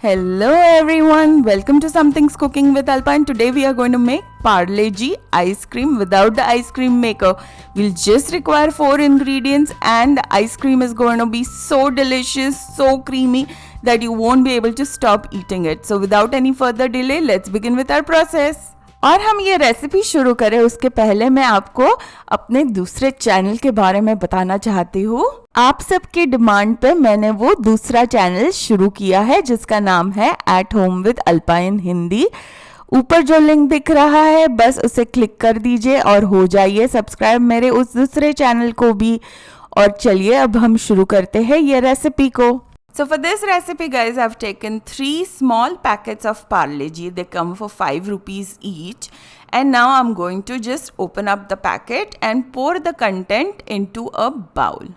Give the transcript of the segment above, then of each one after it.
Hello everyone, welcome to Something's Cooking with Alpa, and today we are going to make Parle-G ice cream without the ice cream maker. We'll just require 4 ingredients and the ice cream is going to be so delicious, so creamy that you won't be able to stop eating it. So without any further delay, let's begin with our process. और हम ये recipe शुरू करें उसके पहले मैं आपको अपने दूसरे चैनल के बारे में बताना चाहती हूँ। आप सबकी डिमांड पे मैंने वो दूसरा चैनल शुरू किया है जिसका नाम है एट होम विद अल्पा इन हिंदी। ऊपर जो लिंक दिख रहा है बस उसे क्लिक कर दीजिए और हो जाइए सब्सक्राइब मेरे उस दूसरे चैनल को भी। और चलिए अब हम शुरू करते हैं ये रेसिपी को। So for this recipe guys, I've taken 3 small packets of Parle-G. They come for 5 rupees each. And now I'm going to just open up the packet and pour the content into a bowl.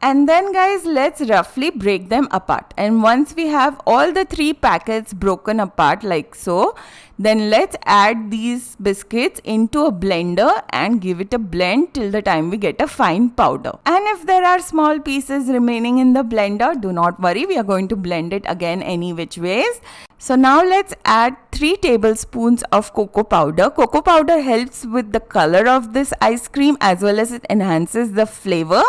And then guys, let's roughly break them apart. And once we have all the 3 packets broken apart like so, then let's add these biscuits into a blender and give it a blend till the time we get a fine powder. And if there are small pieces remaining in the blender, do not worry, we are going to blend it again any which ways. So now let's add 3 tablespoons of cocoa powder. Cocoa powder helps with the color of this ice cream as well as it enhances the flavor.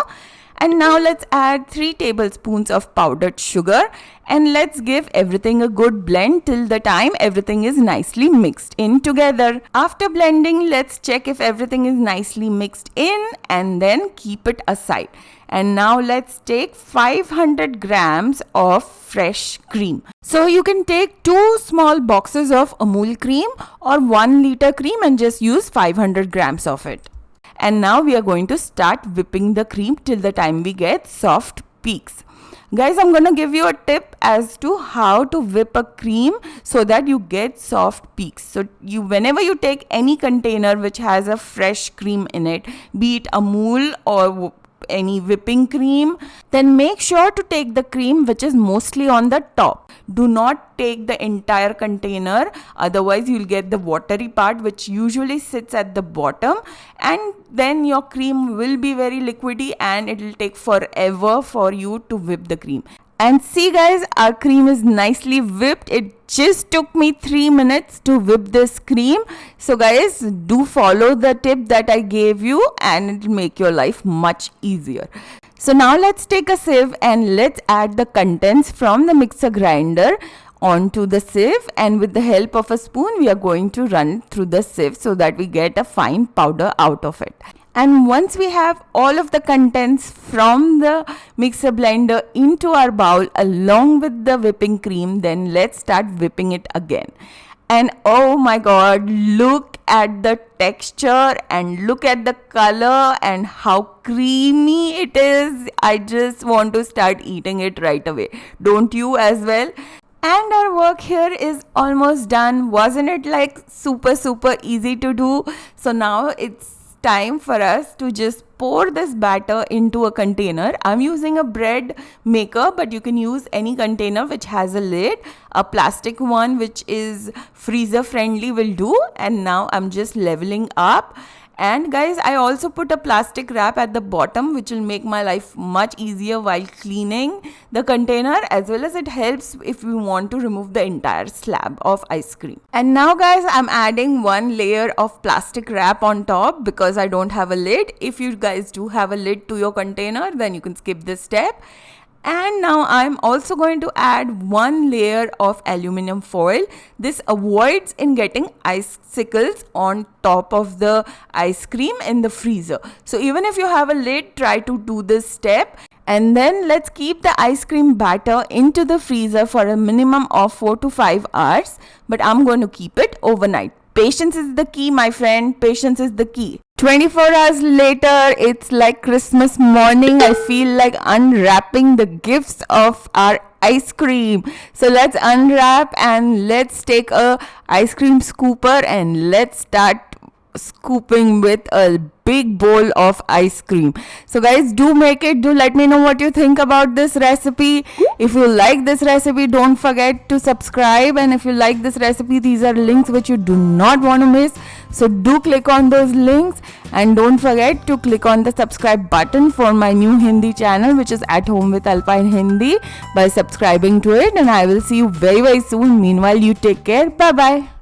And now let's add 3 tablespoons of powdered sugar and let's give everything a good blend till the time everything is nicely mixed in together. After blending, let's check if everything is nicely mixed in and then keep it aside. And now let's take 500 grams of fresh cream. So you can take 2 small boxes of Amul cream or 1 liter cream and just use 500 grams of it. And now we are going to start whipping the cream till the time we get soft peaks. Guys, I'm going to give you a tip as to how to whip a cream so that you get soft peaks. So whenever you take any container which has a fresh cream in it, be it Amul or any whipping cream, then make sure to take the cream which is mostly on the top. Do not take the entire container, otherwise you'll get the watery part which usually sits at the bottom, and then your cream will be very liquidy and it will take forever for you to whip the cream. And see guys, our cream is nicely whipped. It just took me 3 minutes to whip this cream. So guys, do follow the tip that I gave you and it will make your life much easier. So now let's take a sieve and let's add the contents from the mixer grinder onto the sieve, and with the help of a spoon we are going to run it through the sieve so that we get a fine powder out of it. And once we have all of the contents from the mixer blender into our bowl along with the whipping cream, then let's start whipping it again. And oh my god, look at the texture and look at the color and how creamy it is. I just want to start eating it right away. Don't you as well? And our work here is almost done. Wasn't it like super easy to do? So now it's time for us to just pour this batter into a container. I'm using a bread maker, but you can use any container which has a lid. A plastic one which is freezer friendly will do. And now I'm just leveling up. And guys, I also put a plastic wrap at the bottom which will make my life much easier while cleaning the container, as well as it helps if we want to remove the entire slab of ice cream. And now guys, I'm adding 1 layer of plastic wrap on top because I don't have a lid. If you guys do have a lid to your container, then you can skip this step. And now I'm also going to add 1 layer of aluminum foil. This avoids in getting icicles on top of the ice cream in the freezer. So even if you have a lid, try to do this step. And then let's keep the ice cream batter into the freezer for a minimum of 4 to 5 hours. But I'm going to keep it overnight. Patience is the key, my friend. Patience is the key. 24 hours later, it's like Christmas morning. I feel like unwrapping the gifts of our ice cream. So let's unwrap and let's take a ice cream scooper and let's start scooping with a big bowl of ice cream. So guys, do make it. Do let me know what you think about this recipe. If you like this recipe, don't forget to subscribe, and if you like this recipe, these are links which you do not want to miss. So do click on those links, and don't forget to click on the subscribe button for my new Hindi channel, which is At Home with Alpine Hindi, by subscribing to it. And I will see you very soon. Meanwhile, you take care. Bye bye.